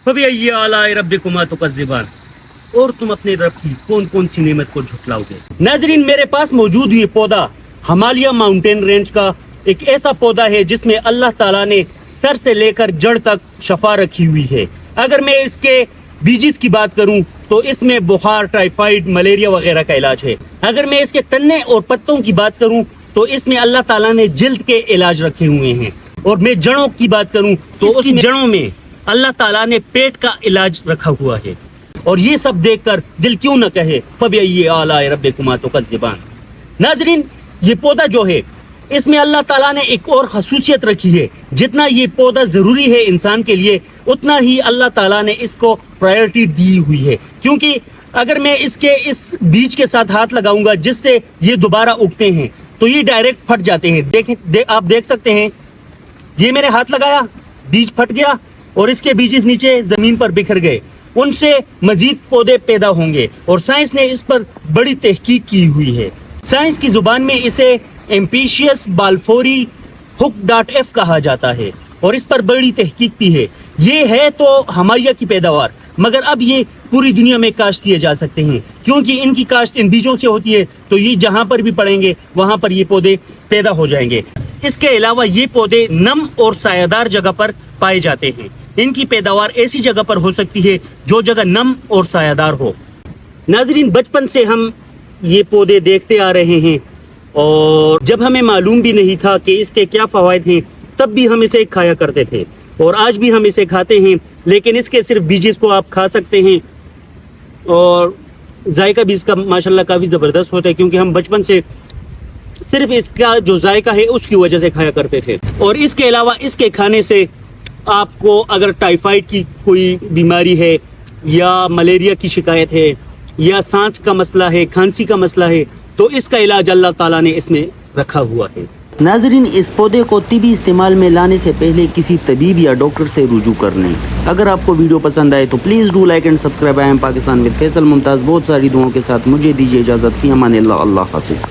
फबिअय्यि आलाइ रब्बिकुमा तुकज़्ज़िबान, और तुम अपने रब की कौन कौन सी नेमत को झुटलाओगे। नाज़रीन, मेरे पास मौजूद ये पौधा हिमालय माउंटेन रेंज का एक ऐसा पौधा है जिसमें अल्लाह ताला ने सर से लेकर जड़ तक शफा रखी हुई है। अगर मैं इसके बीजेस की बात करूं तो इसमें बुखार, टाइफाइड, मलेरिया वगैरह का इलाज है। अगर मैं इसके तन्ने और पत्तों की बात करूं तो इसमें अल्लाह ताला ने जिल्द के इलाज रखे हुए हैं। और मैं जड़ों की बात करूं तो उसकी जड़ों में अल्लाह ताला ने पेट का इलाज रखा हुआ है। और ये सब देखकर दिल क्यों न कहे फबिअय्यि आलाइ रब्बिकुमा तुकज़्ज़िबान। नाज़रीन, ये पौधा जो है इसमें अल्लाह ताला ने एक और खसूसियत रखी है। जितना ये पौधा ज़रूरी है इंसान के लिए, उतना ही अल्लाह ताला ने इसको प्रायोरिटी दी हुई है। क्योंकि अगर मैं इसके इस बीज के साथ हाथ लगाऊंगा जिससे ये दोबारा उगते हैं तो ये डायरेक्ट फट जाते हैं। आप देख सकते हैं, ये मैंने हाथ लगाया, बीज फट गया और इसके बीज नीचे ज़मीन पर बिखर गए। उनसे मजीद पौधे पैदा होंगे और साइंस ने इस पर बड़ी तहकीक की हुई है। साइंस की ज़ुबान में इसे एम्पीशियस बाल्फोरी हुक.F कहा जाता है और इस पर बड़ी तहकीक भी है। ये है तो हिमालय की पैदावार, मगर अब ये पूरी दुनिया में काश्त किए जा सकते हैं क्योंकि इनकी काश्त इन बीजों से होती है। तो ये जहाँ पर भी पड़ेंगे वहाँ पर ये पौधे पैदा हो जाएंगे। इसके अलावा ये पौधे नम और सायादार जगह पर पाए जाते हैं। इनकी पैदावार ऐसी जगह पर हो सकती है जो जगह नम और सायादार हो। नाज़रीन, बचपन से हम ये पौधे देखते आ रहे हैं और जब हमें मालूम भी नहीं था कि इसके क्या फ़वाइद हैं तब भी हम इसे खाया करते थे और आज भी हम इसे खाते हैं। लेकिन इसके सिर्फ बीजेस को आप खा सकते हैं और जायका भी इसका माशाल्लाह काफ़ी ज़बरदस्त होता है क्योंकि हम बचपन से सिर्फ इसका जो जायका है उसकी वजह से खाया करते थे। और इसके अलावा इसके खाने से आपको अगर टाइफाइड की कोई बीमारी है या मलेरिया की शिकायत है या सांस का मसला है, खांसी का मसला है, तो इसका इलाज अल्लाह ताला ने इसमें रखा हुआ है। नाजरीन, इस पौधे को तिबी इस्तेमाल में लाने से पहले किसी तबीब या डॉक्टर से रुजू कर लें। अगर आपको वीडियो पसंद आए तो please do like and subscribe. I am Pakistan with Faisal Mumtaz. बहुत सारी दुआओं के साथ मुझे दीजिए इजाज़त। फ़ी अमान अल्लाह। अल्लाह हाफ़िज़।